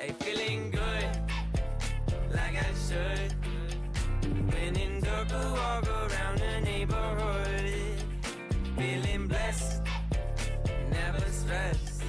Hey, feeling good, like I should. When in darker, walk around the neighborhood. Feeling blessed, never stressed.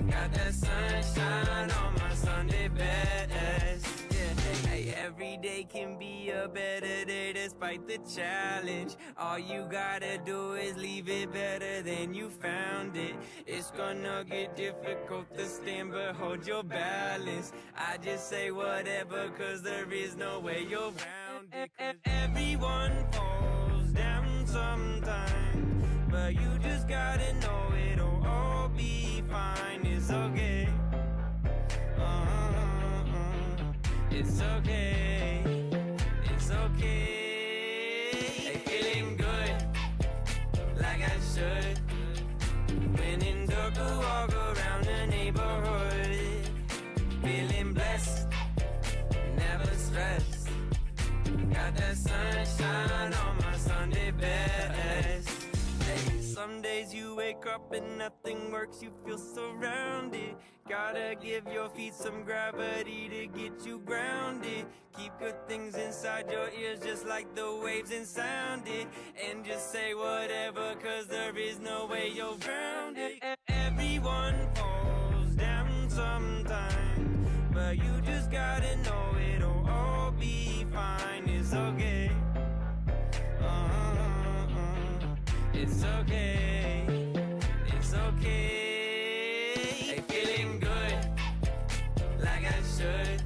Got that sunshine on my Sunday best. Yeah, hey, every day can be a better day despite the challenge. All you gotta do is leave it better than you found it. It's gonna get difficult to stand, but hold your balance. I just say whatever, cause there is no way you're around it. 'Cause everyone falls down sometimes, but you just gotta know it'll all be fine. It's okay. It's okay. It's okay. Hey, feeling good, like I should. When in darker, walk around the neighborhood. Feeling blessed, never stressed. Got that sunshine on my Sunday best. Hey, some days you wake up and nothing works, you feel surrounded. Gotta give your feet some gravity to get you grounded. Keep good things inside your ears just like the waves and sound it. And just say whatever, cause there is no way you're grounded. Everyone falls down sometimes, but you just gotta know it'll all be fine. It's okay. It's okay. It's okay. Hey, feeling good, like I should.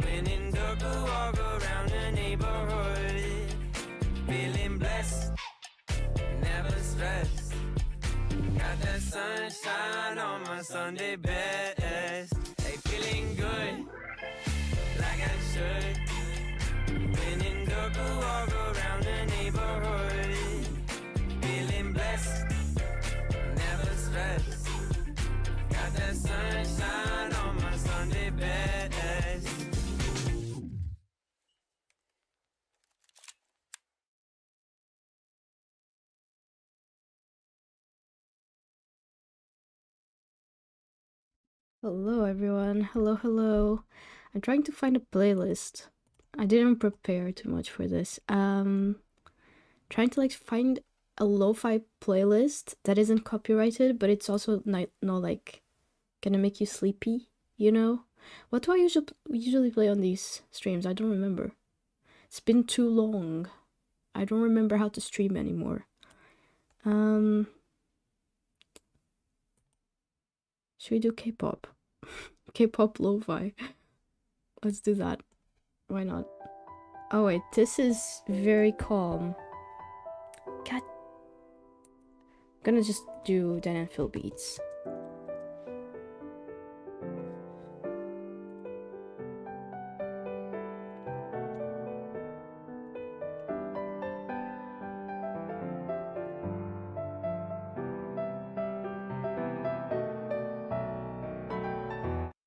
When in darker, walk around the neighborhood. Feeling blessed, never stressed. Got that sunshine on my Sunday best. Hey, feeling good, like I should. When in darker, walk around the neighborhood. Feeling blessed, never stressed. Got that sunshine on my Sunday best. Hello everyone, hello. I'm trying to find a playlist. I didn't prepare too much for this. Trying to find a lo-fi playlist that isn't copyrighted, but it's also not like gonna make you sleepy, you know? What do I usually play on these streams? I don't remember. It's been too long. I don't remember how to stream anymore. Should we do K-pop? K-pop lo-fi. Let's do that. Why not? Oh wait, this is very calm. God. I'm gonna just do Dan and Phil beats.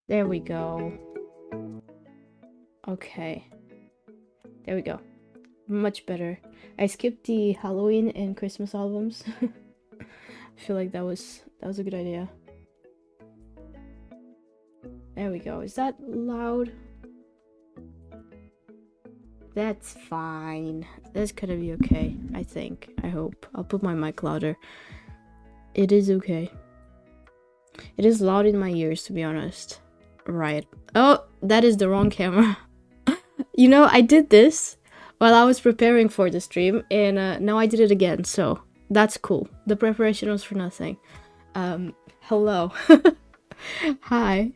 There we go. Okay. There we go. Much better. I skipped the Halloween and Christmas albums. I feel like that was a good idea. There we go. Is that loud? That's fine. That's gonna be okay, I think. I hope. I'll put my mic louder. It is okay. It is loud in my ears, to be honest. Right. Oh, that is the wrong camera. You know, I did this while I was preparing for the stream, and now I did it again, so that's cool. The preparation was for nothing. Hello. Hi.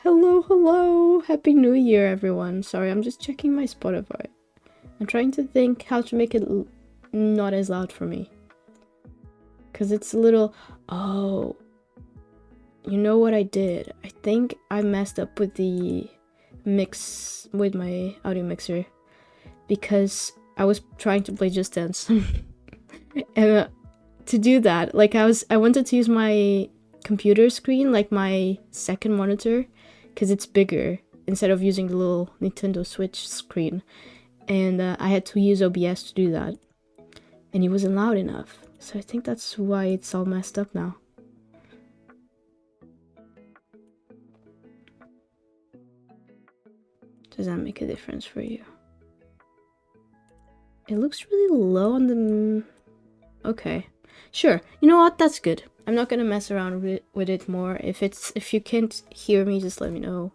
Hello. Happy New Year, everyone. Sorry, I'm just checking my Spotify. I'm trying to think how to make it not as loud for me. Because it's a little... Oh... You know what I did? I think I messed up with the mix with my audio mixer because I was trying to play Just Dance. And to do that, I wanted to use my computer screen, like my second monitor, because it's bigger instead of using the little Nintendo Switch screen. And I had to use OBS to do that. And it wasn't loud enough. So I think that's why it's all messed up now. Does that make a difference for you? It looks really low on the... Okay. Sure. You know what? That's good. I'm not gonna mess around with it more. If you can't hear me, just let me know.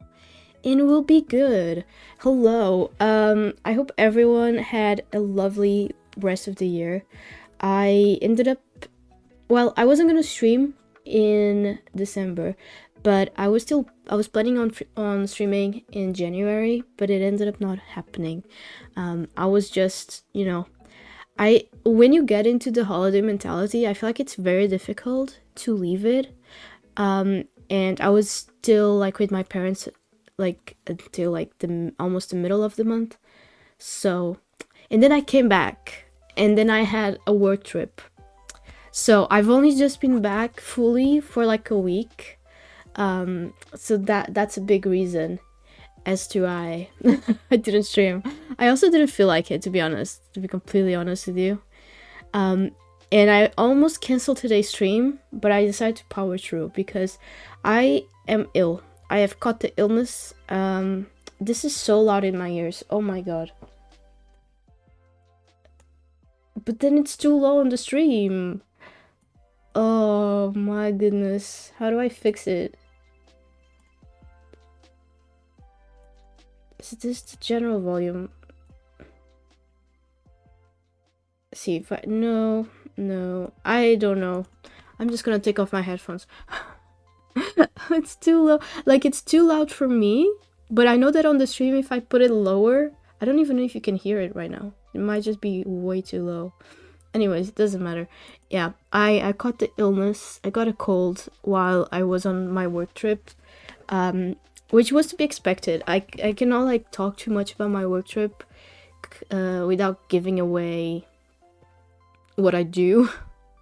And we'll be good. Hello. I hope everyone had a lovely rest of the year. I ended up... Well, I wasn't gonna stream in December, but I was planning on streaming in January, but it ended up not happening. I was just, you know, when you get into the holiday mentality, I feel like it's very difficult to leave it. And I was still like with my parents like until like almost the middle of the month. So, and then I came back, and then I had a work trip. So I've only just been back fully for like a week. So that's a big reason as to I didn't stream. I also didn't feel like it, to be honest, to be completely honest with you. And I almost canceled today's stream, but I decided to power through because I am ill. I have caught the illness. This is so loud in my ears. Oh my god. But then it's too low on the stream. Oh my goodness. How do I fix it? Is this the general volume? See if I... No, I don't know. I'm just gonna take off my headphones. It's too low. Like, it's too loud for me, but I know that on the stream, if I put it lower, I don't even know if you can hear it right now. It might just be way too low. Anyways, it doesn't matter. Yeah, I caught the illness. I got a cold while I was on my work trip, which was to be expected. I cannot like talk too much about my work trip without giving away what I do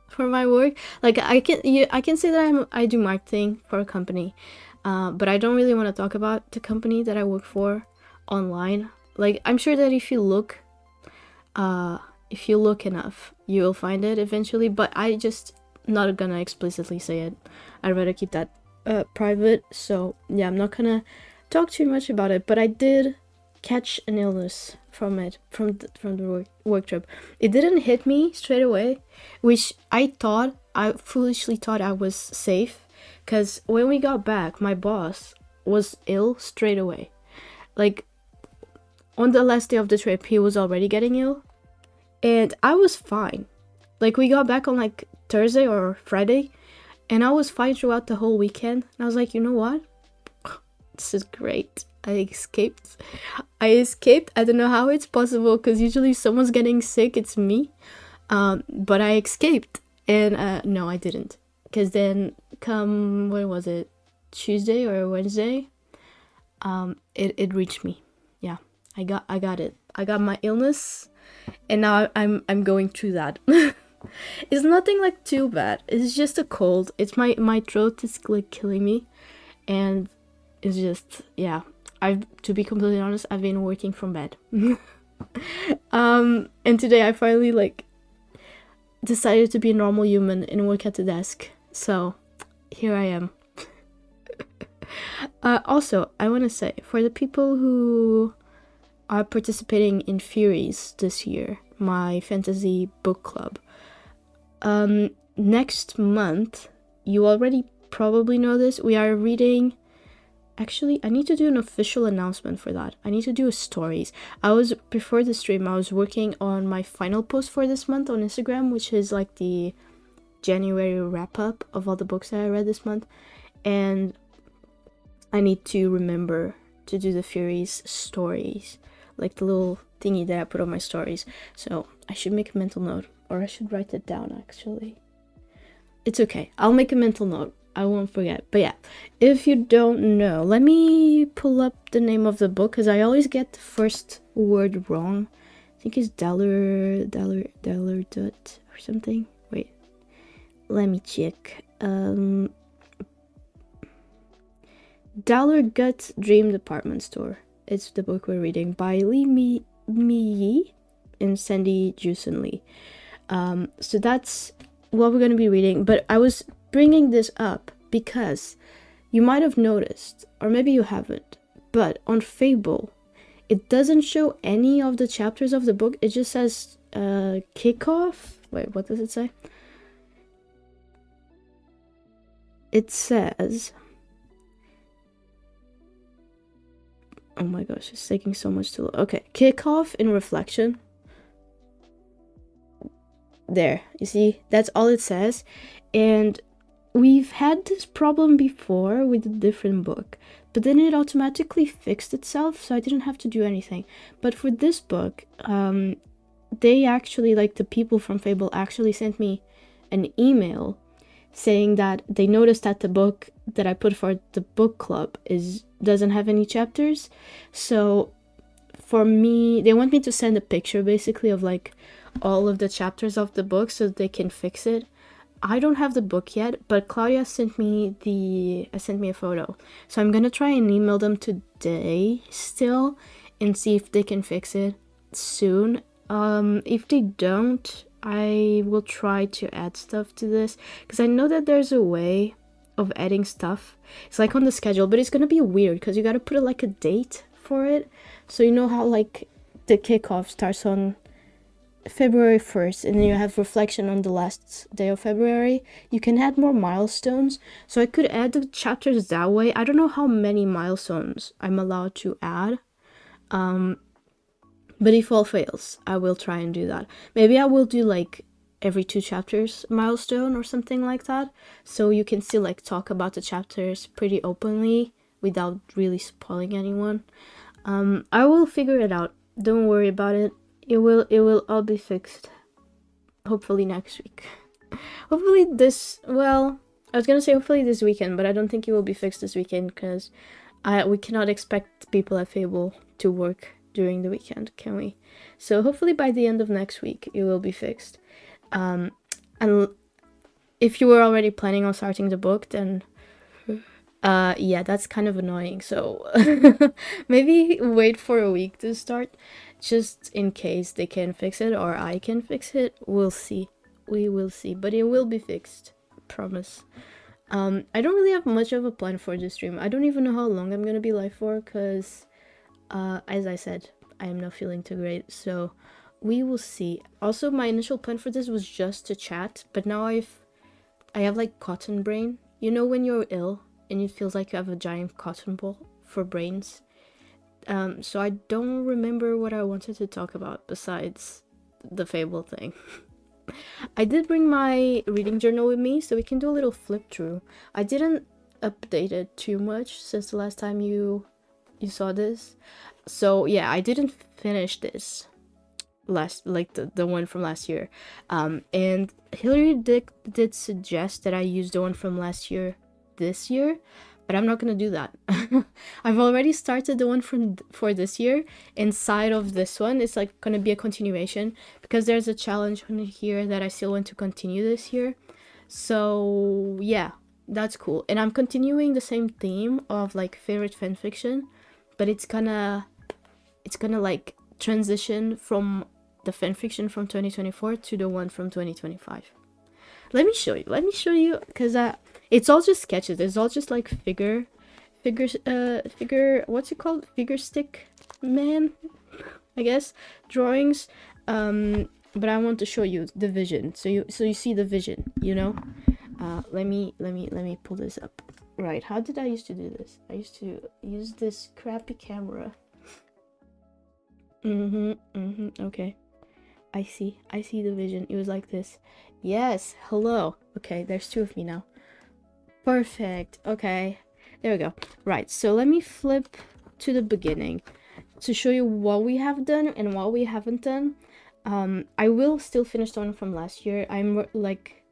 for my work. Like I can say that I do marketing for a company, but I don't really want to talk about the company that I work for online. Like, I'm sure that if you look enough, you will find it eventually, but I just not gonna explicitly say it. I'd rather keep that private. So yeah, I'm not gonna talk too much about it, but I did catch an illness from the work trip. It didn't hit me straight away, which I foolishly thought I was safe, because when we got back, my boss was ill straight away. Like, on the last day of the trip, he was already getting ill, and I was fine. Like, we got back on like Thursday or Friday, and I was fine throughout the whole weekend. And I was like, you know what? This is great. I escaped. I don't know how it's possible, because usually if someone's getting sick, it's me. But I escaped. And no, I didn't. Because then when was it? Tuesday or Wednesday? It reached me. Yeah, I got it. I got my illness, and now I'm going through that. It's nothing like too bad. It's just a cold. It's my throat is like killing me, and it's just, yeah. To be completely honest, I've been working from bed. And today I finally like decided to be a normal human and work at the desk. So here I am. Also, I want to say, for the people who are participating in Furies this year, my fantasy book club, next month, you already probably know this, we are reading... Actually, I need to do an official announcement for that. I need to do stories. Before the stream, I was working on my final post for this month on Instagram, which is like the January wrap-up of all the books that I read this month. And I need to remember to do the Furies stories, like the little thingy that I put on my stories. So I should make a mental note, or I should write it down, actually. It's okay. I'll make a mental note. I won't forget. But yeah, if you don't know, let me pull up the name of the book, because I always get the first word wrong. I think it's Daller Dut or something. Wait, let me check. Gut Dream Department Store. It's the book we're reading by Lee Mi and Sandy Jusen Lee. So that's what we're going to be reading. But I was bringing this up because you might have noticed, or maybe you haven't, but on Fable, it doesn't show any of the chapters of the book. It just says kickoff. Wait, what does it say? It says, oh my gosh, it's taking so much to look. Okay, kickoff in reflection. There, you see, that's all it says. And we've had this problem before with a different book, but then it automatically fixed itself, so I didn't have to do anything. But for this book, they actually, like the people from Fable actually sent me an email saying that they noticed that the book that I put for the book club doesn't have any chapters. So for me, they want me to send a picture basically of like all of the chapters of the book so that they can fix it. I don't have the book yet, but Claudia sent me a photo. So I'm gonna try and email them today still and see if they can fix it soon. If they don't, I will try to add stuff to this, because I know that there's a way of adding stuff. It's like on the schedule, but it's gonna be weird because you gotta put like a date for it. So you know how like the kickoff starts on February 1st and then you have reflection on the last day of February. You can add more milestones, so I could add the chapters that way. I don't know how many milestones I'm allowed to add, but if all fails, I will try and do that. Maybe I will do like every 2 chapters milestone or something like that, so you can still like talk about the chapters pretty openly without really spoiling anyone. I will figure it out, don't worry about it. It will all be fixed, hopefully next week. Hopefully this, well, I was gonna say hopefully this weekend, but I don't think it will be fixed this weekend because we cannot expect people at Fable to work during the weekend, can we? So hopefully by the end of next week it will be fixed. And if you were already planning on starting the book, then yeah, that's kind of annoying. So maybe wait for a week to start, just in case they can fix it or I can fix it. We'll see. We will see, but it will be fixed, promise. I don't really have much of a plan for this stream. I don't even know how long I'm gonna be live for, because as I said, I am not feeling too great, so we will see. Also, my initial plan for this was just to chat, but now I have like cotton brain. You know when you're ill and it feels like you have a giant cotton ball for brains? So I don't remember what I wanted to talk about besides the Fable thing. I did bring my reading journal with me, so we can do a little flip through. I didn't update it too much since the last time you saw this. So yeah, I didn't finish this like the one from last year. And Hillary did suggest that I use the one from last year this year, but I'm not gonna do that. I've already started the one for this year. Inside of this one, it's like gonna be a continuation because there's a challenge on here that I still want to continue this year. So yeah, that's cool. And I'm continuing the same theme of like favorite fanfiction, but it's gonna like transition from the fanfiction from 2024 to the one from 2025. Let me show you because it's all just sketches. It's all just like figure what's it called, figure stick man, I guess, drawings. But I want to show you the vision, so you see the vision, you know. Let me pull this up. Right, how did I used to do this? I used to use this crappy camera. Okay, I see the vision. It was like this. Yes, hello. Okay, there's 2 of me now. Perfect. Okay, there we go. Right, so let me flip to the beginning to show you what we have done and what we haven't done. I will still finish the one from last year. I'm like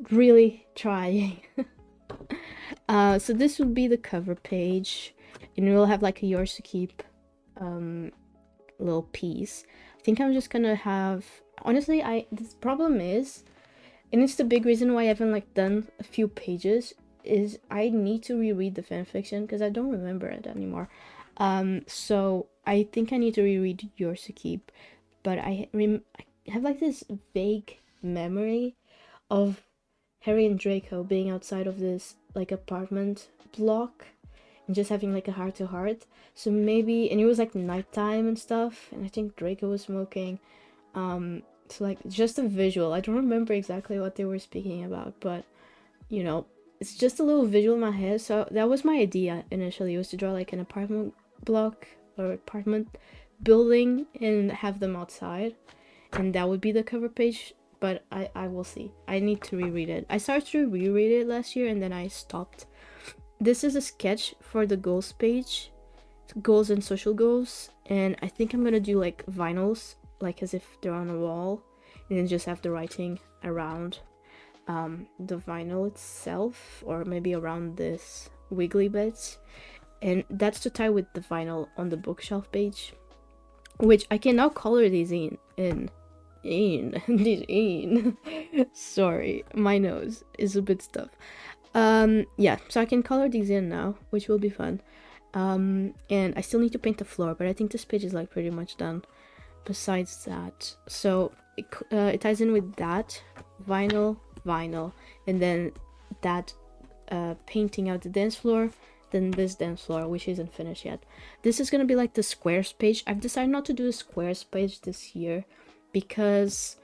really trying. So this would be the cover page, and we'll have like a yours to keep little piece. I think I'm just gonna have, honestly, this problem is, and it's the big reason why I haven't like done a few pages, is I need to reread the fanfiction because I don't remember it anymore. So I think I need to reread yours to keep, but I have like this vague memory of Harry and Draco being outside of this like apartment block, and just having like a heart to heart. So maybe, and it was like nighttime and stuff, and I think Draco was smoking. So like just a visual. I don't remember exactly what they were speaking about, but you know, it's just a little visual in my head. So that was my idea initially, was to draw like an apartment block or apartment building and have them outside, and that would be the cover page. But I will see. I need to reread it. I started to reread it last year and then I stopped. This is a sketch for the goals page, goals and social goals, and I think I'm gonna do like vinyls, like as if they're on a wall, and then just have the writing around the vinyl itself, or maybe around this wiggly bits, and that's to tie with the vinyl on the bookshelf page, which I can now color these in sorry, my nose is a bit stuff. Yeah, so I can color these in now, which will be fun. And I still need to paint the floor, but I think this page is like pretty much done besides that. So it ties in with that vinyl, and then that painting out the dance floor, then this dance floor, which isn't finished yet. This is gonna be like the squares page. I've decided not to do a squares page this year because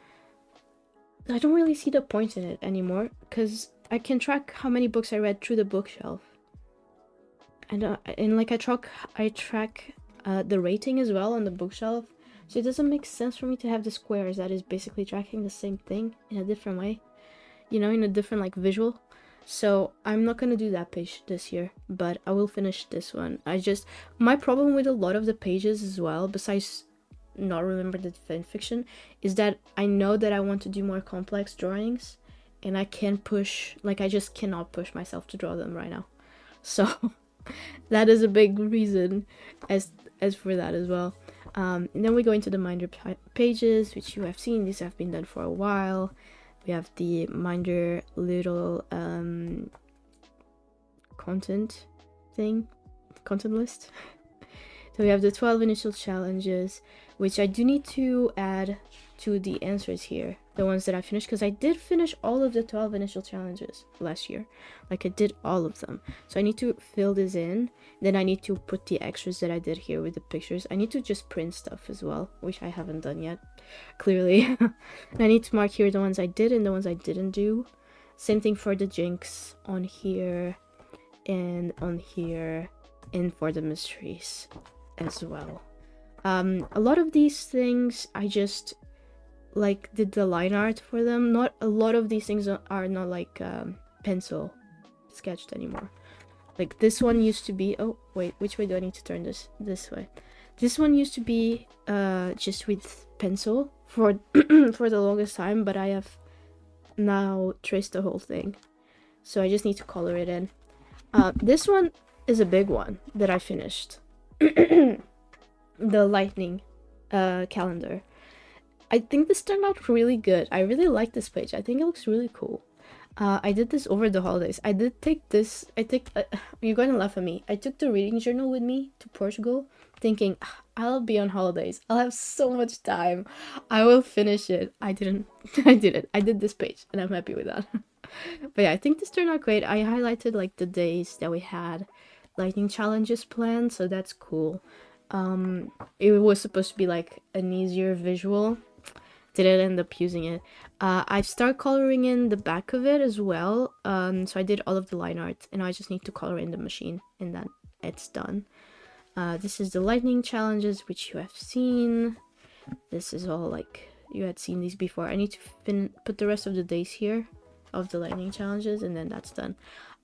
I don't really see the point in it anymore, because I can track how many books I read through the bookshelf, and like I track the rating as well on the bookshelf. So it doesn't make sense for me to have the squares that is basically tracking the same thing in a different way, you know, in a different like visual. So I'm not gonna do that page this year, but I will finish this one. My problem with a lot of the pages as well, besides not remember the fan fiction, is that I know that I want to do more complex drawings, and I just cannot push myself to draw them right now. So that is a big reason as for that as well. And then we go into the Minder pages, which you have seen. These have been done for a while. We have the Minder little content list. So we have the 12 initial challenges, which I do need to add to the answers here, the ones that I finished, because I did finish all of the 12 initial challenges last year. Like, I did all of them. So I need to fill this in. Then I need to put the extras that I did here with the pictures. I need to just print stuff as well, which I haven't done yet, clearly. And I need to mark here the ones I did and the ones I didn't do. Same thing for the jinx on here and on here, and for the mysteries as well. A lot of these things I just like did the line art for them. Not a lot of these things are not like pencil sketched anymore. Like this one used to be, oh wait, which way do I need to turn this? This way. This one used to be just with pencil for for the longest time, but I have now traced the whole thing, so I just need to color it in. This one is a big one that I finished. The lightning calendar. I think this turned out really good. I really like this page. I think it looks really cool. I did this over the holidays. I did take this. You're going to laugh at me. I took the reading journal with me to Portugal, thinking I'll be on holidays. I'll have so much time. I will finish it. I didn't. I did it. I did this page, and I'm happy with that. But yeah, I think this turned out great. I highlighted like the days that we had lightning challenges planned, so that's cool. It was supposed to be like an easier visual. Didn't end up using it. I started coloring in the back of it as well. So I did all of the line art, and I just need to color in the machine, and then it's done. This is the lightning challenges, which you have seen. This is all like you had seen these before. I need to put the rest of the days here of the lightning challenges, and then that's done.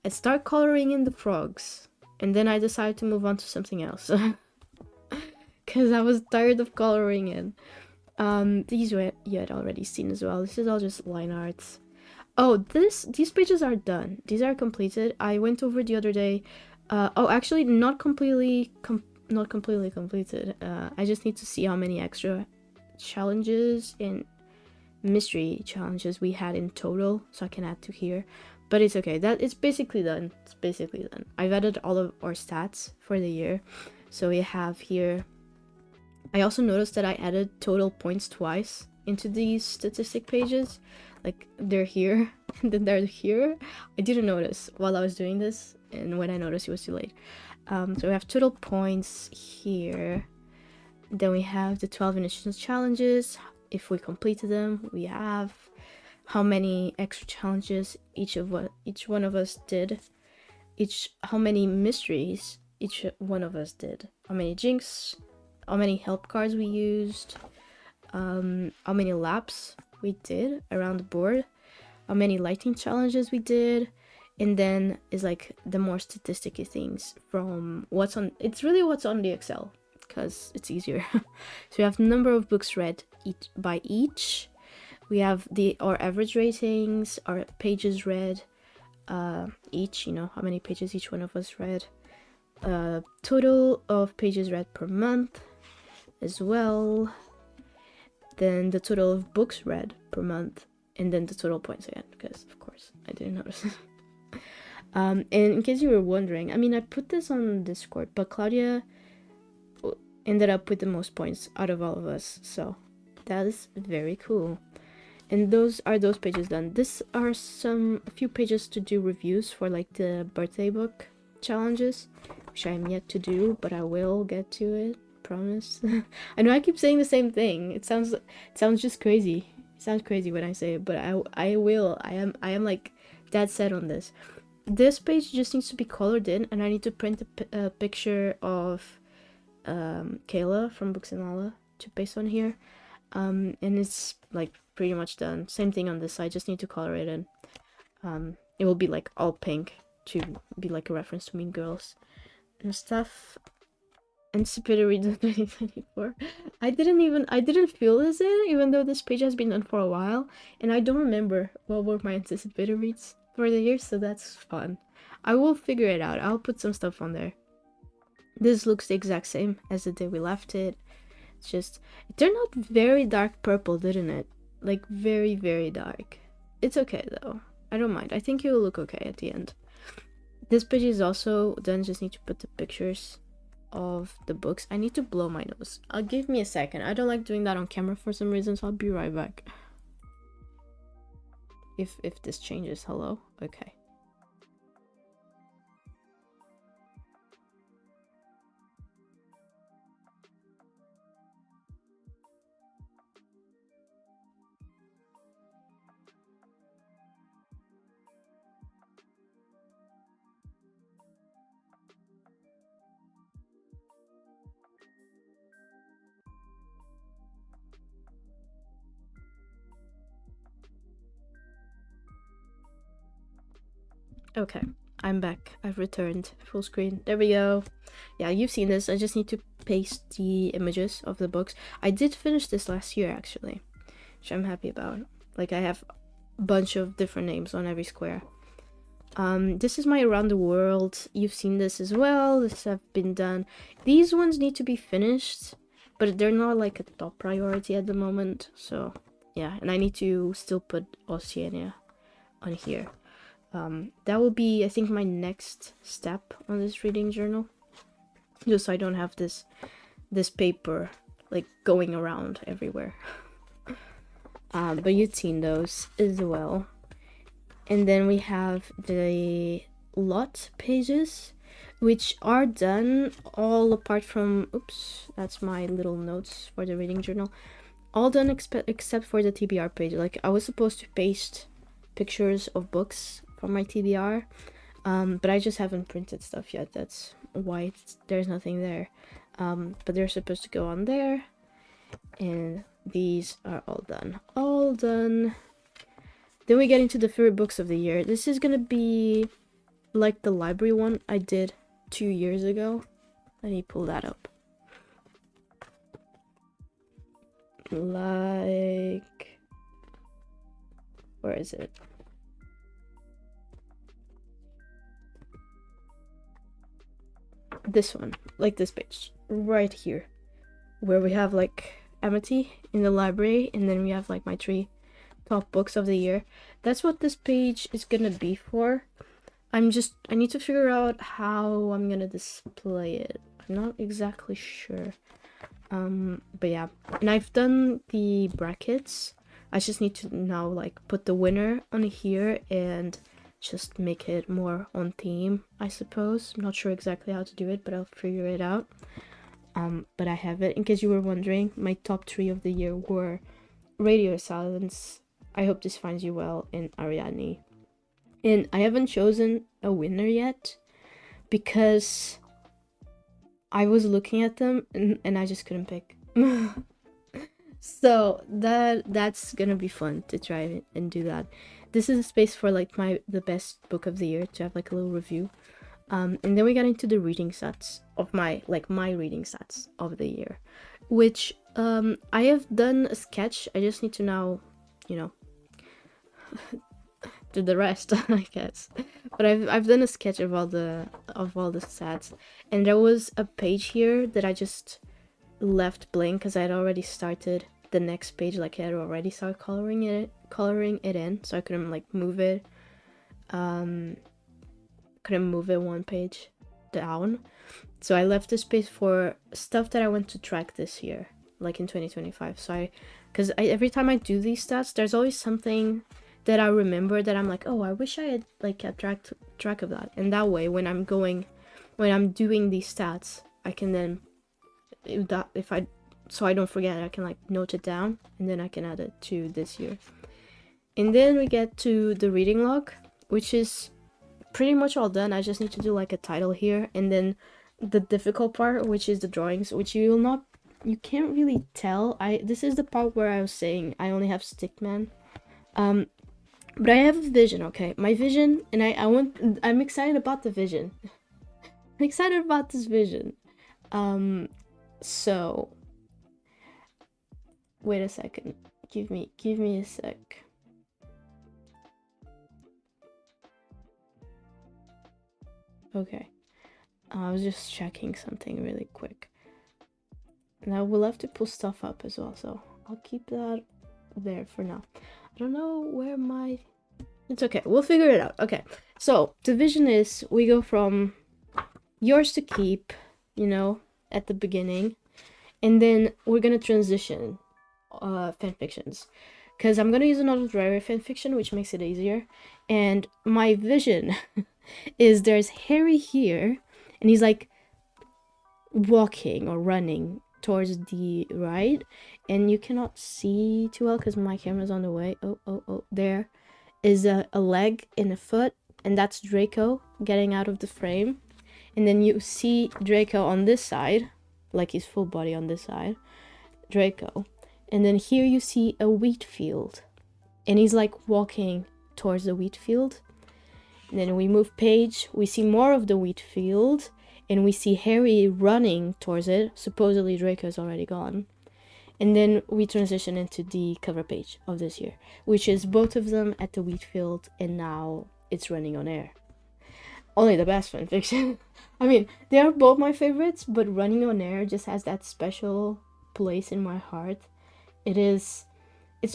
I start coloring in the frogs, and then I decided to move on to something else because I was tired of coloring in. These you had already seen as well. This is all just line arts. Oh, these pages are done. These are completed. I went over the other day. Oh, actually, not completely completed. I just need to see how many extra challenges and mystery challenges we had in total, so I can add to here. But it's okay. It's basically done. It's basically done. I've added all of our stats for the year, so we have here. I also noticed that I added total points twice into these statistic pages. Like, they're here, and then they're here. I didn't notice while I was doing this, and when I noticed, it was too late. So we have total points here. Then we have the 12 initial challenges. If we completed them, we have how many extra challenges each one of us did. How many mysteries each one of us did. How many jinx, how many help cards we used, how many laps we did around the board, how many lighting challenges we did, and then is like the more statisticy things from what's on. It's really what's on the Excel because it's easier. So we have number of books read by each. We have our average ratings, our pages read each, you know, how many pages each one of us read. Total of pages read per month as well. Then the total of books read per month, and then the total points again, because of course I didn't notice. And in case you were wondering, I mean, I put this on Discord, but Claudia ended up with the most points out of all of us, so that is very cool. And those pages done. This are a few pages to do reviews for like the birthday book challenges, which I'm yet to do, but I will get to it, promise. I know I keep saying the same thing. It sounds just crazy. It sounds crazy when I say it, but I will. I am like dead set on this. This page just needs to be colored in, and I need to print a picture of Kayla from Books and Lala to paste on here. And it's like pretty much done. Same thing on this side, just need to color it in. It will be like all pink to be like a reference to Mean Girls and stuff. Anticipated reads of 2024. I didn't feel this even though this page has been done for a while, and I don't remember what were my anticipated reads for the year, so that's fun. I will figure it out. I'll put some stuff on there. This looks the exact same as the day we left it. It's just, it turned out very dark purple, didn't it? Like very, very dark. It's okay though. I don't mind. I think it will look okay at the end. This page is also done. Just need to put the pictures of the books. I need to blow my nose. Give me a second. I don't like doing that on camera for some reason, so I'll be right back. If this changes, hello? Okay. Okay, I'm back. I've returned full screen. There we go. Yeah, you've seen this. I just need to paste the images of the books. I did finish this last year actually, which I'm happy about. Like I have a bunch of different names on every square. This is my Around the World. You've seen this as well. This have been done. These ones need to be finished, but they're not like a top priority at the moment. So yeah, and I need to still put Oceania on here. That will be, I think, my next step on this reading journal, just so I don't have this paper like going around everywhere. But you've seen those as well. And then we have the lot pages, which are done all apart from, oops, that's my little notes for the reading journal, all done except for the TBR page. Like I was supposed to paste pictures of books from my TBR, but I just haven't printed stuff yet. That's why there's nothing there, but they're supposed to go on there, and these are all done. Then we get into the favorite books of the year. This is gonna be like the library one I did 2 years ago. Let me pull that up. Like, where is it? This one, like this page right here, where we have like Amity in the library, and then we have like my 3 top books of the year. That's what this page is gonna be for. I need to figure out how I'm gonna display it. I'm not exactly sure. But yeah, and I've done the brackets. I just need to now like put the winner on here and just make it more on theme, I suppose. I'm not sure exactly how to do it, but I'll figure it out. But I have it. In case you were wondering, my top 3 of the year were Radio Silence, I Hope This Finds You Well, and Ariadne. And I haven't chosen a winner yet because I was looking at them and I just couldn't pick. So that's gonna be fun to try and do that. This is a space for like the best book of the year, to have like a little review. And then we got into the reading sets of my reading sets of the year, which I have done a sketch. I just need to now, you know, do the rest, I guess. But I've done a sketch of all the sets, and there was a page here that I just left blank because I had already started the next page. Like I had already started coloring it in, so I couldn't like move it. Couldn't move it one page down, so I left the space for stuff that I want to track this year, like in 2025. So because every time I do these stats, there's always something that I remember that I'm like, oh, I wish I had like kept track of that. And that way, when I'm doing these stats, I can then, so I don't forget, I can like note it down, and then I can add it to this year. And then we get to the reading log, which is pretty much all done. I just need to do like a title here, and then the difficult part, which is the drawings, which you can't really tell. This is the part where I was saying I only have Stickman. But I have a vision, okay? My vision, and I'm excited about the vision. I'm excited about this vision. So wait a second. Give me a sec. Okay. I was just checking something really quick. Now we'll have to pull stuff up as well, so I'll keep that there for now. I don't know where it's okay, we'll figure it out. Okay, so the vision is we go from yours to keep, you know, at the beginning, and then we're gonna transition fanfictions, because I'm gonna use another Drarry fanfiction, which makes it easier. And my vision is there's Harry here, and he's like walking or running towards the right, and you cannot see too well because my camera's on the way. Oh, there is a leg and a foot, and that's Draco getting out of the frame. And then you see Draco on this side, like his full body on this side, Draco. And then here you see a wheat field, and he's like walking towards the wheat field. And then we move page, we see more of the wheat field, and we see Harry running towards it. Supposedly Draco is already gone. And then we transition into the cover page of this year, which is both of them at the wheat field, and now it's running on air. Only the best fanfiction. I mean, they are both my favorites, but Running on Air just has that special place in my heart. It's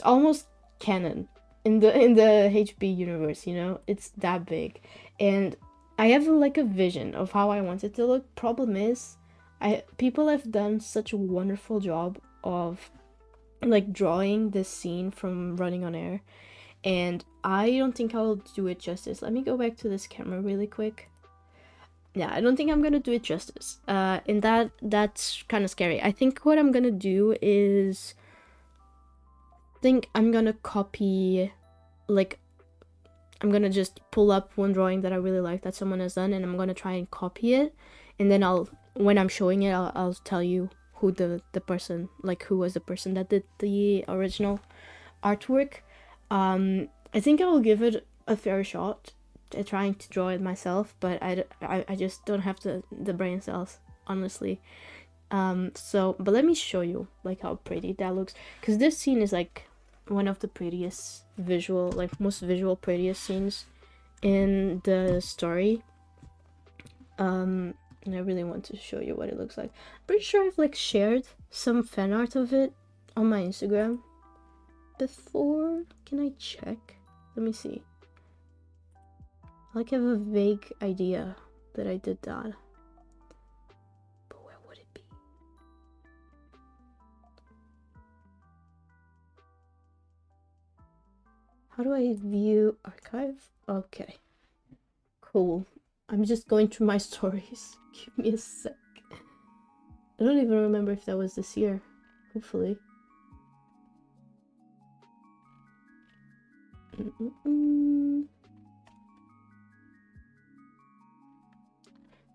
almost canon in the HB universe, you know? It's that big. And I have like a vision of how I want it to look. Problem is, people have done such a wonderful job of like drawing this scene from Running on Air, and I don't think I will do it justice. Let me go back to this camera really quick. Yeah, I don't think I'm gonna do it justice. And that's kind of scary. I think what I'm gonna do is, I'm gonna copy, like, I'm gonna just pull up one drawing that I really like that someone has done, and I'm gonna try and copy it, and then when I'm showing it, I'll tell you who the person, like, who was the person that did the original artwork. I think I will give it a fair shot at trying to draw it myself, but I just don't have the brain cells, honestly. But let me show you like how pretty that looks, because this scene is like one of the prettiest most visual prettiest scenes in the story. And I really want to show you what it looks like. Pretty sure I've like shared some fan art of it on my Instagram before. Can I check? Let me see. I like have a vague idea that I did that. But where would it be? How do I view archive? Okay. Cool. I'm just going through my stories. Give me a sec. I don't even remember if that was this year. Hopefully.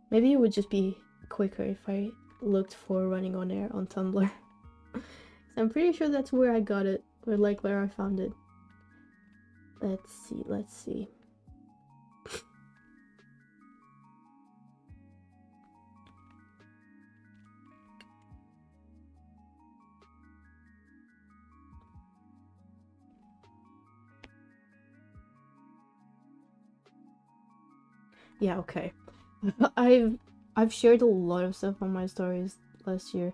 Maybe it would just be quicker if I looked for Running on Air on Tumblr. I'm pretty sure that's where I got it, or like where I found it. Let's see. Yeah, okay. I've shared a lot of stuff on my stories last year.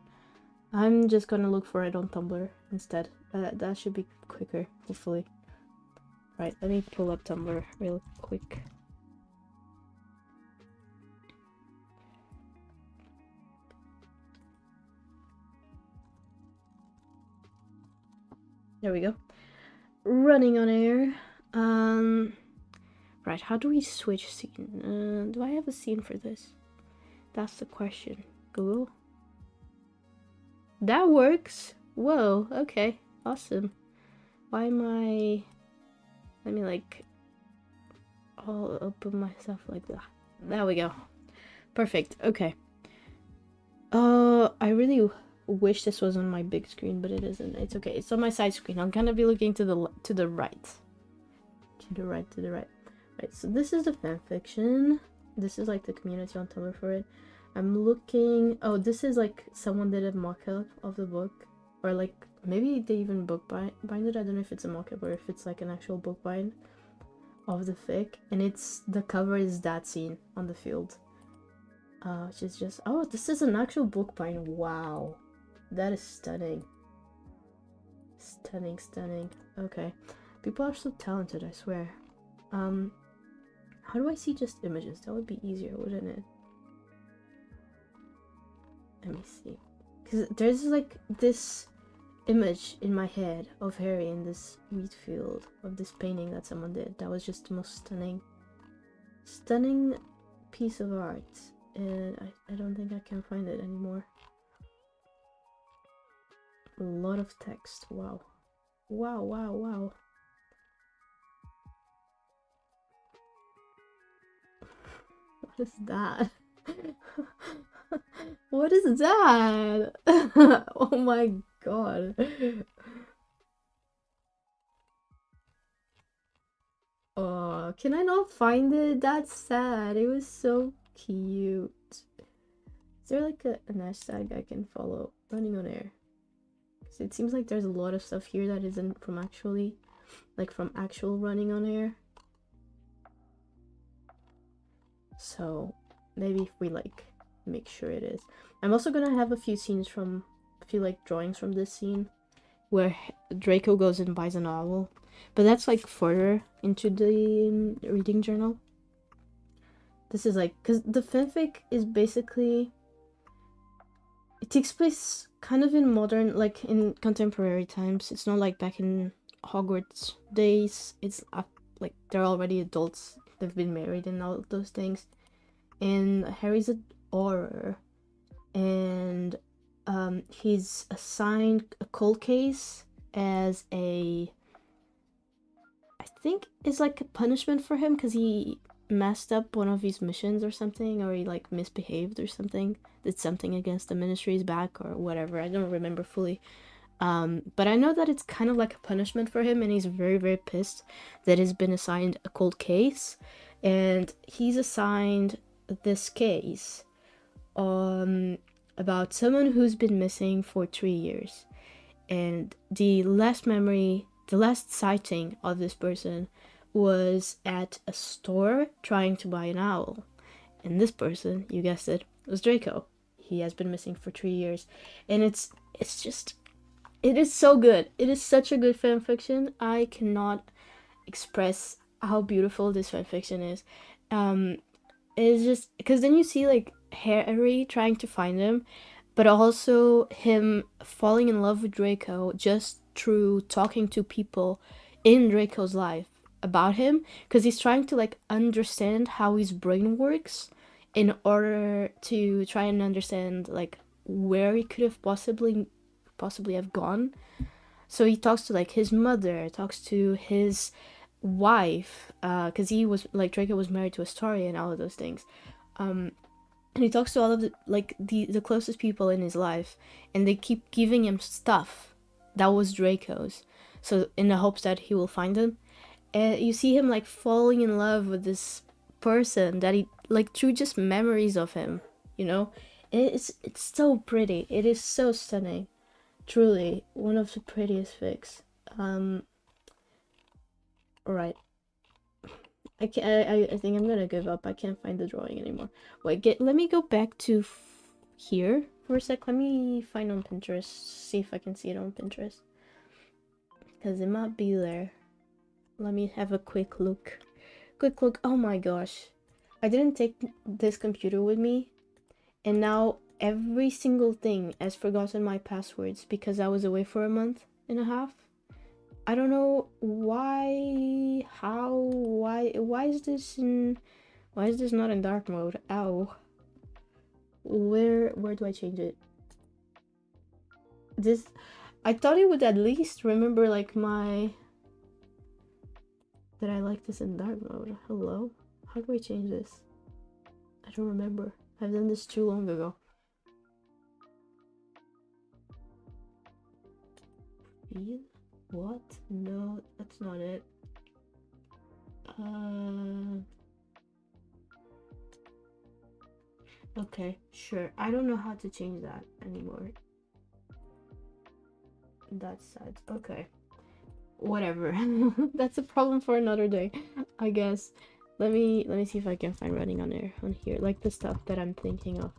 I'm just gonna look for it on Tumblr instead. That should be quicker, hopefully. Right, let me pull up Tumblr real quick. There we go. Running on Air. Right, how do we switch scene? Do I have a scene for this? That's the question. Google? That works! Whoa, okay. Awesome. Why am I... Let me like... all open myself like that. There we go. Perfect, okay. I really wish this was on my big screen, but it isn't. It's okay. It's on my side screen. I'm gonna be looking to the right. To the right. Right, so this is the fanfiction. This is like the community on Tumblr for it. I'm looking... Oh, this is like someone did a mock-up of the book. Or like, maybe they even book bind it. I don't know if it's a mock-up or if it's like an actual book bind of the fic. And it's... the cover is that scene on the field. Which is just... Oh, this is an actual book bind. Wow. That is stunning. Stunning. Okay. People are so talented, I swear. How do I see just images? That would be easier, wouldn't it? Let me see. Because there's like this image in my head of Harry in this wheat field, of this painting that someone did. That was just the most stunning piece of art. And I don't think I can find it anymore. A lot of text. Wow. Wow. What is that? What is that? Oh my god. Oh, can I not find it? That's sad. It was so cute. Is there like an hashtag I can follow? Running on Air. Because it seems like there's a lot of stuff here that isn't from actually, like from actual Running on Air. So maybe if we like make sure it is. I'm also gonna have a few like drawings from this scene where Draco goes and buys an owl, but that's like further into the reading journal. This is like, because the fanfic is basically, it takes place kind of in modern, like in contemporary times. It's not like back in Hogwarts days. It's like they're already adults. They've been married and all of those things. And Harry's an Auror. And he's assigned a cold case as I think it's like a punishment for him because he messed up one of his missions or something, or he like misbehaved or something, did something against the Ministry's back or whatever. I don't remember fully. But I know that it's kind of like a punishment for him, and he's very, very pissed that he's been assigned a cold case. And he's assigned this case about someone who's been missing for 3 years. And the last sighting of this person was at a store trying to buy an owl. And this person, you guessed it, was Draco. He has been missing for 3 years. And it is so good. It is such a good fanfiction. I cannot express how beautiful this fanfiction is. It's just because then you see like Harry trying to find him, but also him falling in love with Draco just through talking to people in Draco's life about him, because he's trying to like understand how his brain works in order to try and understand like where he could have possibly have gone. So he talks to like his mother, talks to his wife, because he was like Draco was married to Astoria and all of those things. And he talks to all of the like the closest people in his life, and they keep giving him stuff that was Draco's, so in the hopes that he will find them. And you see him like falling in love with this person that he like through just memories of him, you know. It's so pretty. It is so stunning. Truly one of the prettiest fics. Right. I think I'm gonna give up. I can't find the drawing anymore. Wait, let me go back to here for a sec. Let me find on Pinterest, see if I can see it on Pinterest, because it might be there. Let me have a quick look. Oh my gosh, I didn't take this computer with me, and now every single thing has forgotten my passwords because I was away for a month and a half. I don't know why, how, why is this not in dark mode? Ow. Where do I change it? This, I thought it would at least remember like that I like this in dark mode. Hello? How do I change this? I don't remember. I've done this too long ago. What? No, that's not it. Okay, sure. I don't know how to change that anymore. That's sad. Okay. Whatever. That's a problem for another day, I guess. Let me see if I can find running on here, like the stuff that I'm thinking of.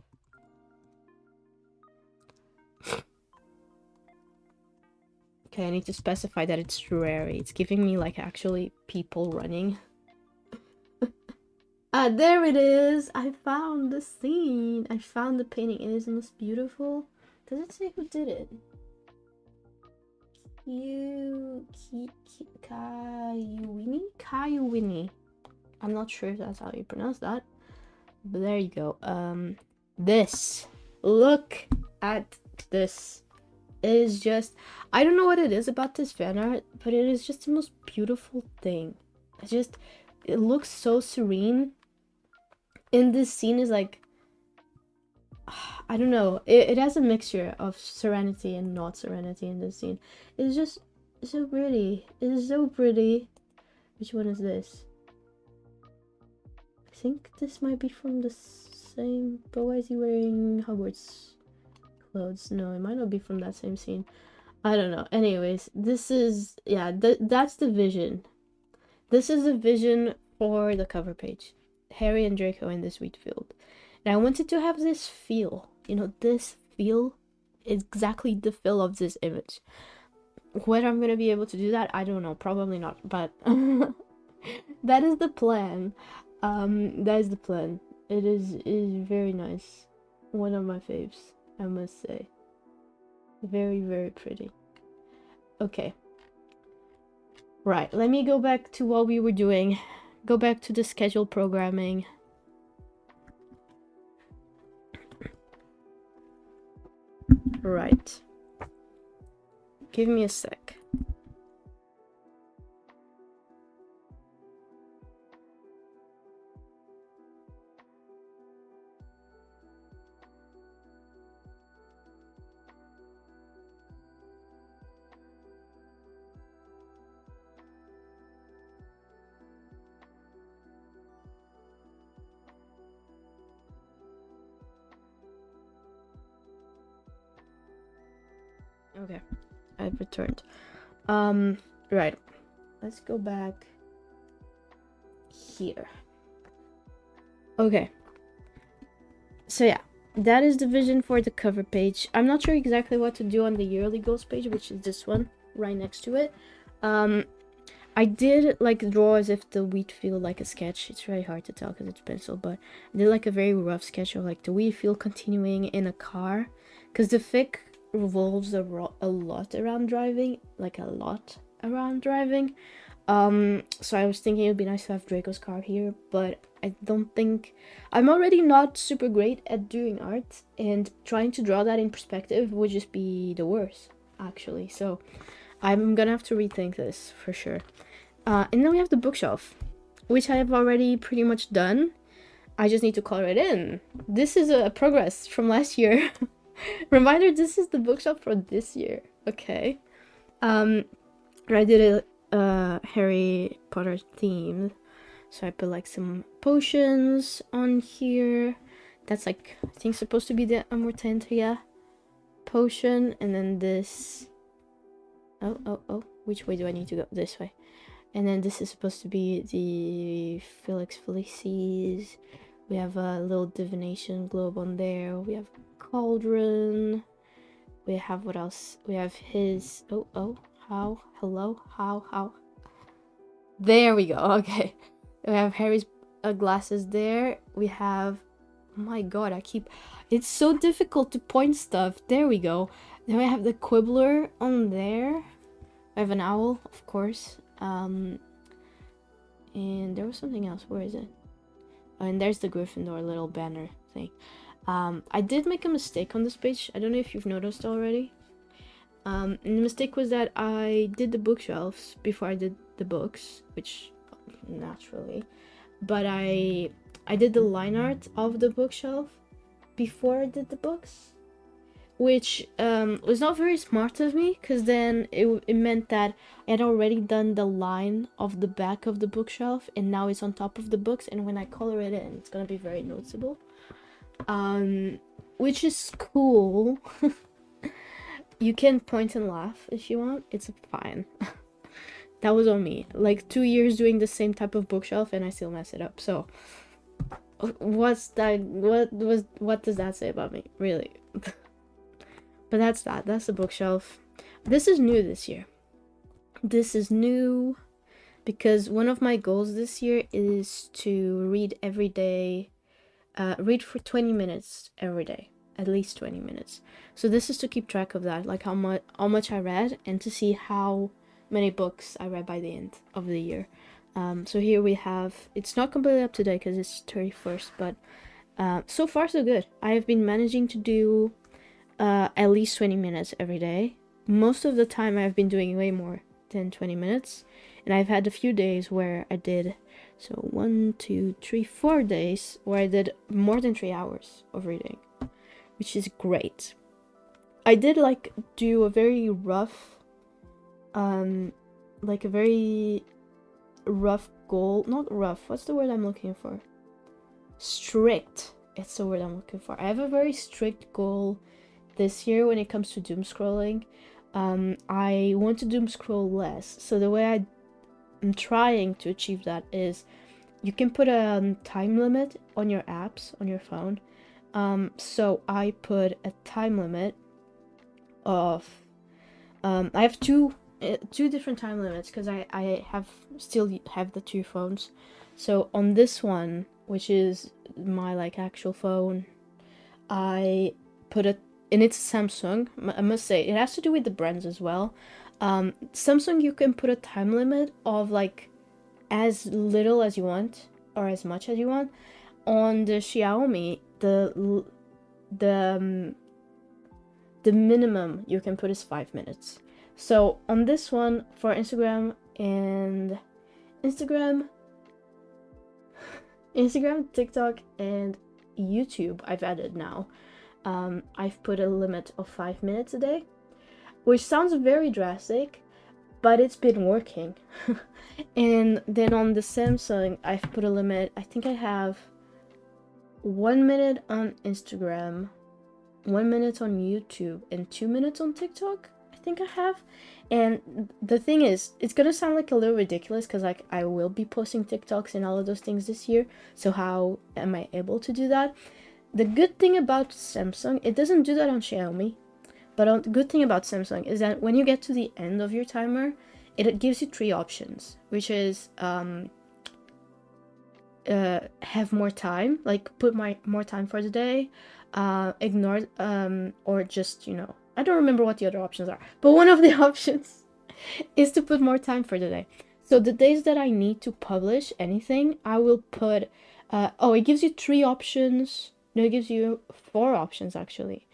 Okay, I need to specify that it's Terraria. It's giving me like actually people running. Ah, there it is! I found the scene! I found the painting. It is the most beautiful. Does it say who did it? Kayuwini. I'm not sure if that's how you pronounce that. But there you go. This. Look at this. It is just, I don't know what it is about this fan art, but it is just the most beautiful thing. It looks so serene. And this scene is like, I don't know, it has a mixture of serenity and not serenity in this scene. It's just so pretty. It is so pretty. Which one is this? I think this might be from the same, but why is he wearing Hogwarts clothes? No, it might not be from that same scene. I don't know. Anyways, this is, yeah, that's the vision. This is the vision for the cover page. Harry and Draco in this wheat field. And I wanted to have this feel. You know, this feel is exactly the feel of this image. Whether I'm gonna be able to do that, I don't know. Probably not. But that is the plan. That is the plan. It is very nice. One of my faves, I must say. Very, very pretty. Okay. Right, let me go back to what we were doing. Go back to the schedule programming. Right. Give me a sec. Okay, I've returned. Right. Let's go back here. Okay. So yeah, that is the vision for the cover page. I'm not sure exactly what to do on the yearly goals page, which is this one right next to it. I did like draw as if the wheat field like a sketch. It's very hard to tell because it's pencil, but I did like a very rough sketch of like the wheat field continuing in a car, because the fic revolves a lot around driving, like a lot around driving. So I was thinking it would be nice to have Draco's car here, but I don't think I'm already not super great at doing art, and trying to draw that in perspective would just be the worst, actually. So I'm gonna have to rethink this for sure. And then we have the bookshelf, which I have already pretty much done. I just need to color it in. This is a progress from last year. Reminder, this is the bookshelf for this year. Okay. I did a Harry Potter themed. So I put like some potions on here. That's like, I think, supposed to be the Amortentia potion. And then this... Oh. Which way do I need to go? This way. And then this is supposed to be the Felix Felicis. We have a little divination globe on there. We have cauldron. We have what else? We have his... How? There we go. Okay. We have Harry's glasses there. We have... Oh my god, it's so difficult to point stuff. There we go. Then we have the Quibbler on there. I have an owl, of course. And there was something else. Where is it? Oh, and there's the Gryffindor little banner thing. I did make a mistake on this page. I don't know if you've noticed already. And the mistake was that I did the bookshelves before I did the books, which naturally. But I did the line art of the bookshelf before I did the books, which was not very smart of me, because then it meant that I had already done the line of the back of the bookshelf, and now it's on top of the books, and when I color it in, it's gonna be very noticeable. Which is cool. You can point and laugh if you want. It's fine. That was on me. Like 2 years doing the same type of bookshelf, and I still mess it up. So what's that? What does that say about me, really? But that's the bookshelf. This is new this year. This is new because one of my goals this year is to read every day. Read for 20 minutes every day, at least 20 minutes. So this is to keep track of that, like how much I read, and to see how many books I read by the end of the year. So here we have, it's not completely up to date because it's 31st, but so far so good. I have been managing to do at least 20 minutes every day. Most of the time I've been doing way more than 20 minutes, and I've had a few days where I did, so 1, 2, 3, 4 days where I did more than 3 hours of reading, which is great. I did like do a very rough like a very rough goal. Not rough, what's the word I'm looking for? Strict, it's the word I'm looking for. I have a very strict goal this year when it comes to doom scrolling. I want to doom scroll less, so the way I'm trying to achieve that is you can put a time limit on your apps on your phone. So I put a time limit of I have two different time limits because I still have the 2 phones. So on this one, which is my like actual phone, I put it, and it's Samsung. I must say it has to do with the brands as well. Samsung, you can put a time limit of like as little as you want or as much as you want. On the Xiaomi, the minimum you can put is 5 minutes. So on this one, for Instagram, TikTok, and YouTube, I've added now. I've put a limit of 5 minutes a day, which sounds very drastic, but it's been working. And then on the Samsung, I've put a limit. I think I have 1 minute on Instagram, 1 minute on YouTube, and 2 minutes on TikTok, I think I have. And the thing is, it's gonna sound like a little ridiculous because like I will be posting TikToks and all of those things this year, so how am I able to do that? The good thing about Samsung, it doesn't do that on Xiaomi, but the good thing about Samsung is that when you get to the end of your timer, it gives you 3 options, which is have more time, like put more time for the day, ignore, or just, you know, I don't remember what the other options are, but one of the options is to put more time for the day. So the days that I need to publish anything, I will put, it gives you 3 options. No, it gives you 4 options actually,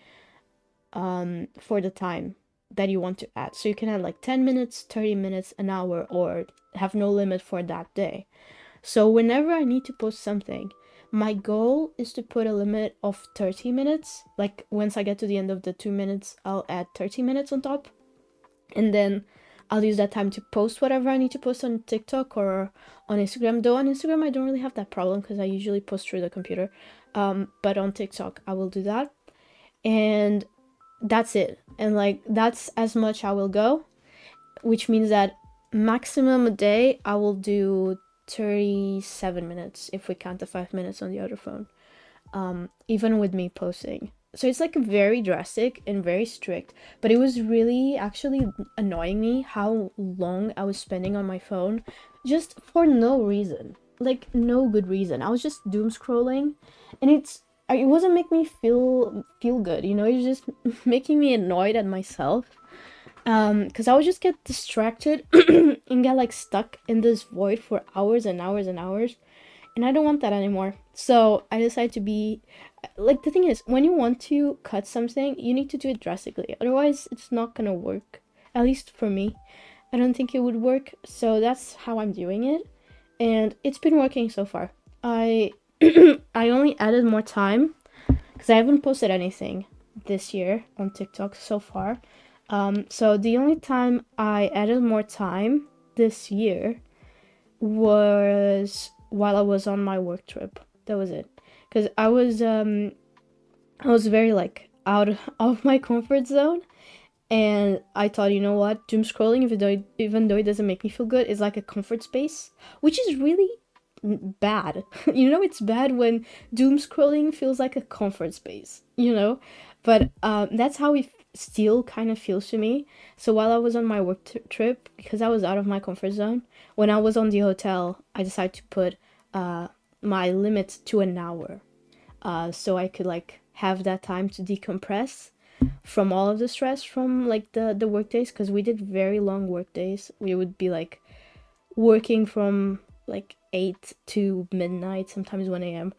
for the time that you want to add. So you can add like 10 minutes, 30 minutes, an hour, or have no limit for that day. So whenever I need to post something, my goal is to put a limit of 30 minutes. Like once I get to the end of the 2 minutes, I'll add 30 minutes on top. And then I'll use that time to post whatever I need to post on TikTok or on Instagram. Though on Instagram, I don't really have that problem because I usually post through the computer. But on TikTok, I will do that. And that's it. And like, that's as much I will go, which means that maximum a day, I will do 37 minutes if we count the 5 minutes on the other phone, even with me posting. So it's like very drastic and very strict, but it was really actually annoying me how long I was spending on my phone just for no reason, like no good reason. I was just doom scrolling, and it wasn't making me feel good, you know. It was just making me annoyed at myself, because I would just get distracted and get like stuck in this void for hours and hours and hours, and I don't want that anymore. So I decided to be like, the thing is, when you want to cut something, you need to do it drastically, otherwise it's not gonna work. At least for me, I don't think it would work. So that's how I'm doing it, and it's been working so far. I only added more time because I haven't posted anything this year on TikTok so far. So the only time I added more time this year was while I was on my work trip. That was it. Because I was very like out of my comfort zone, and I thought, you know what, doom scrolling, even though it doesn't make me feel good, is like a comfort space, which is really bad. You know, it's bad when doom scrolling feels like a comfort space, you know. But that's how it still kind of feels to me. So while I was on my work trip, because I was out of my comfort zone, when I was on the hotel, I decided to put my limit to an hour, so I could like have that time to decompress from all of the stress from like the work days, because we did very long work days. We would be like working from like 8 to midnight, sometimes 1 a.m.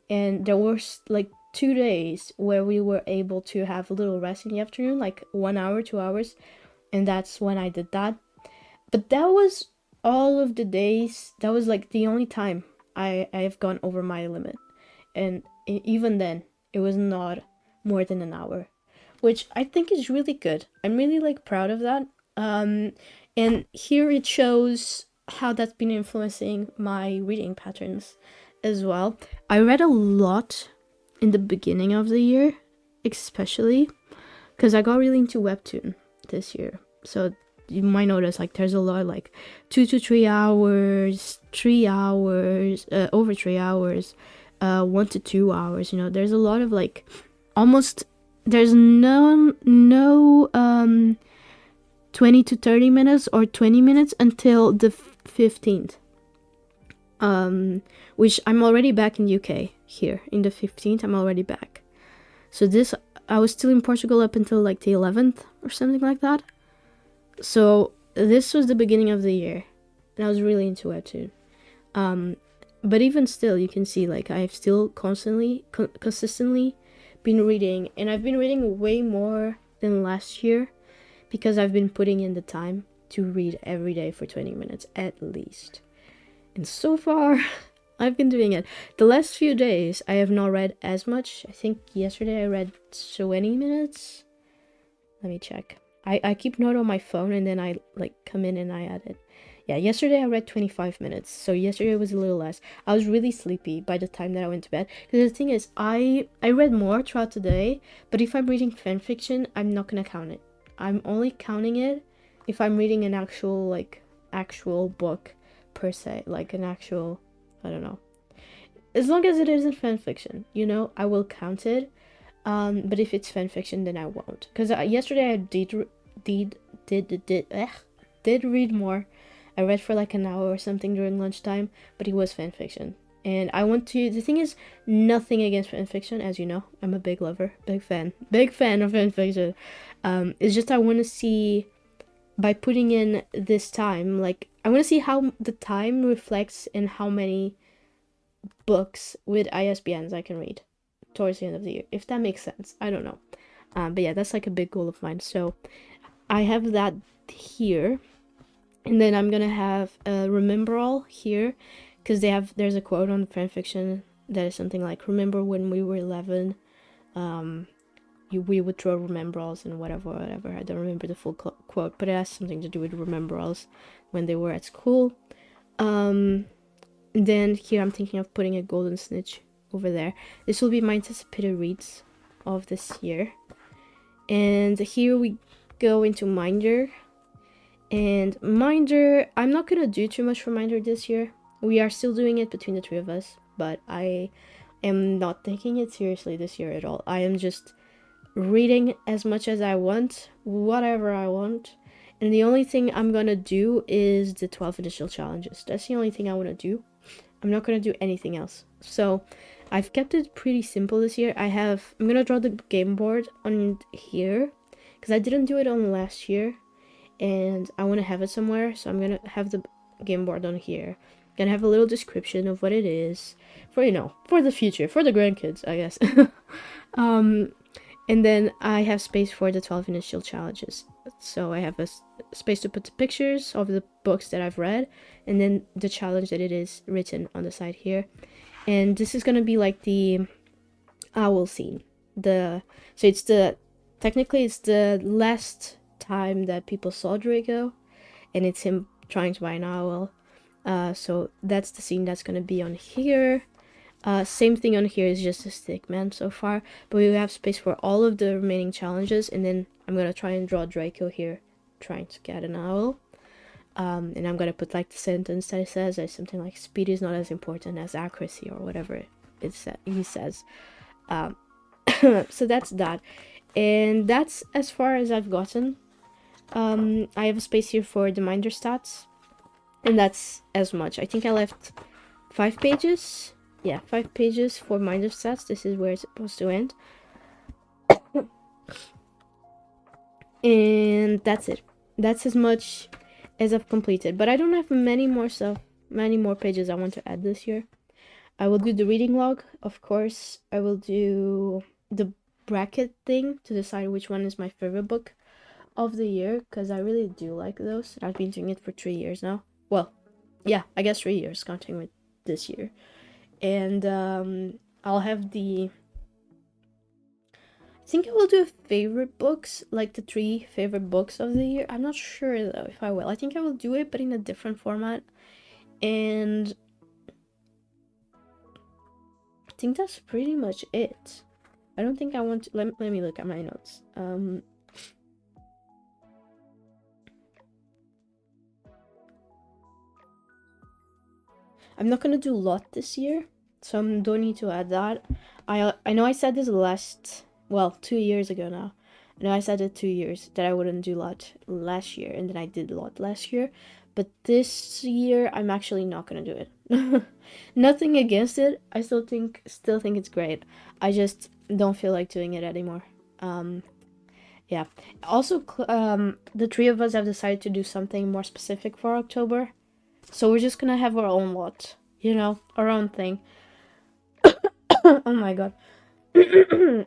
And there was like 2 days where we were able to have a little rest in the afternoon, like 1 hour, 2 hours, and that's when I did that. But that was all of the days. That was like the only time I've gone over my limit, and even then it was not more than an hour, which I think is really good. I'm really like proud of that. And here it shows how that's been influencing my reading patterns as well. I read a lot in the beginning of the year, especially because I got really into webtoon this year. So you might notice like there's a lot, like 2 to 3 hours, 3 hours, over 3 hours, 1 to 2 hours. You know, there's a lot of like almost, there's no 20 to 30 minutes or 20 minutes until the 15th, which I'm already back in UK. Here in the 15th, I'm already back. So this, I was still in Portugal up until like the 11th or something like that. So this was the beginning of the year, and I was really into webtoon. But even still, you can see like I've still consistently been reading, and I've been reading way more than last year because I've been putting in the time to read every day for 20 minutes at least. And so far, I've been doing it. The last few days, I have not read as much. I think yesterday I read 20 minutes. Let me check. I keep note on my phone, and then I like come in and I add it. Yeah, yesterday I read 25 minutes. So yesterday was a little less. I was really sleepy by the time that I went to bed. Because the thing is, I read more throughout the day, but if I'm reading fan fiction, I'm not gonna count it. I'm only counting it if I'm reading an actual book per se, like an actual, I don't know. As long as it isn't fan fiction, you know, I will count it. But if it's fan fiction, then I won't. Because yesterday I did read more. I read for like an hour or something during lunchtime, but it was fan fiction. And I want to, the thing is, nothing against fan fiction, as you know, I'm a big lover, big fan of fan fiction. It's just I want to see, by putting in this time, like I want to see how the time reflects in how many books with ISBNs I can read towards the end of the year, if that makes sense. I don't know. But yeah, that's like a big goal of mine. So I have that here, and then I'm gonna have a remember all here, because there's a quote on the fanfiction that is something like, remember when we were 11, we would draw remember alls and whatever. I don't remember the full quote, but it has something to do with remember alls when they were at school. Then here I'm thinking of putting a golden snitch over there. This will be my anticipated reads of this year. And here we go into Minder. And Minder, I'm not gonna do too much for Minder this year. We are still doing it between the three of us, but I am not taking it seriously this year at all. I am just reading as much as I want, whatever I want. And the only thing I'm gonna do is the 12 initial challenges. That's the only thing I want to do. I'm not gonna do anything else. So I've kept it pretty simple this year. I'm gonna draw the game board on here, because I didn't do it on last year, and I want to have it somewhere. So I'm gonna have the game board on here. Gonna have a little description of what it is for, for the future, for the grandkids, I guess. And then I have space for the 12 initial challenges. So I have a space to put the pictures of the books that I've read, and then the challenge that it is written on the side here. And this is gonna be like the owl scene. Technically it's the last time that people saw Draco, and it's him trying to buy an owl. So that's the scene that's gonna be on here. Same thing on here, is just a stick man so far, but we have space for all of the remaining challenges. And then I'm gonna try and draw Draco here trying to get an owl. And I'm gonna put like the sentence that it says, something like, speed is not as important as accuracy, or whatever he says. So that's that, and that's as far as I've gotten. I have a space here for the Minder stats, and that's as much. I think I left 5 pages. Yeah, 5 pages for Minder stats. This is where it's supposed to end. And that's it. That's as much as I've completed. But I don't have many more pages I want to add this year. I will do the reading log, of course. I will do the bracket thing to decide which one is my favorite book of the year, because I really do like those. I've been doing it for 3 years now. Well, yeah, I guess 3 years, counting with this year. And I'll have I think I will do favorite books, like the 3 favorite books of the year. I'm not sure though if I will. I think I will do it, but in a different format. And I think that's pretty much it. I don't think I want to, let me look at my notes. I'm not gonna do a lot this year, so I don't need to add that. I know I said this 2 years ago now. I know I said it 2 years that I wouldn't do a lot last year, and then I did a lot last year. But this year, I'm actually not gonna do it. Nothing against it. I still think it's great. I just don't feel like doing it anymore. Yeah. Also, the 3 of us have decided to do something more specific for October. So we're just gonna have our own lot, our own thing. Oh my god.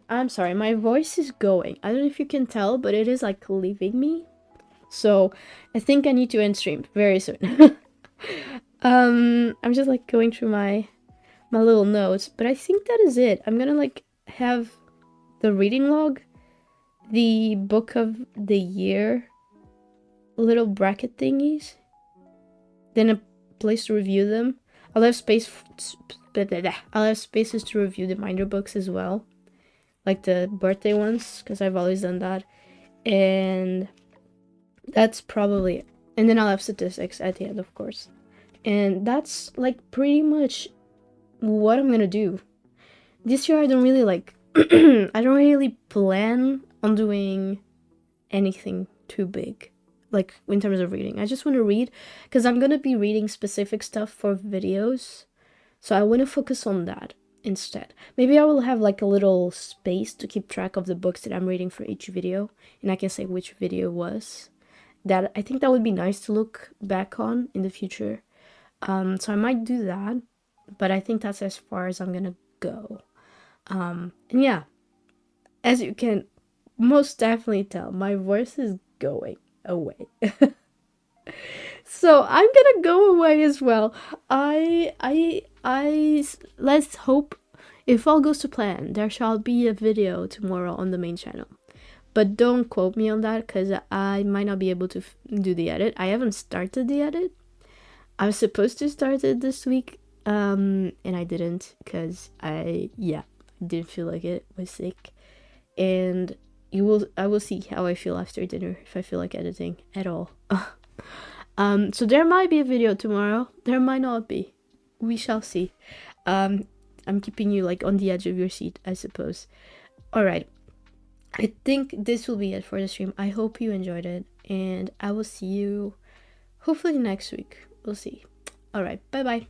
I'm sorry, my voice is going. I don't know if you can tell, but it is like leaving me. So I think I need to end stream very soon. I'm just like going through my little notes, but I think that is it. I'm gonna like have the reading log, the book of the year, little bracket thingies, then a place to review them. I'll have spaces to review the Minder books as well, like the birthday ones, because I've always done that. And that's probably it. And then I'll have statistics at the end, of course. And that's like pretty much what I'm gonna do. This year I don't really I don't really plan on doing anything too big, like in terms of reading. I just want to read, because I'm gonna be reading specific stuff for videos, so I want to focus on that instead. Maybe I will have like a little space to keep track of the books that I'm reading for each video, and I can say which video was. that I think that would be nice to look back on in the future. So I might do that, but I think that's as far as I'm gonna go. And yeah, as you can most definitely tell, my voice is going away. So I'm gonna go away as well. Let's hope, if all goes to plan, there shall be a video tomorrow on the main channel. But don't quote me on that, because I might not be able to do the edit. I haven't started the edit. I was supposed to start it this week, and I didn't, because I didn't feel like it. Was sick. And I will see how I feel after dinner, if I feel like editing at all. So there might be a video tomorrow, there might not be, we shall see. I'm keeping you like on the edge of your seat, I suppose. All right, I think this will be it for the stream. I hope you enjoyed it, and I will see you hopefully next week. We'll see. All right, bye bye.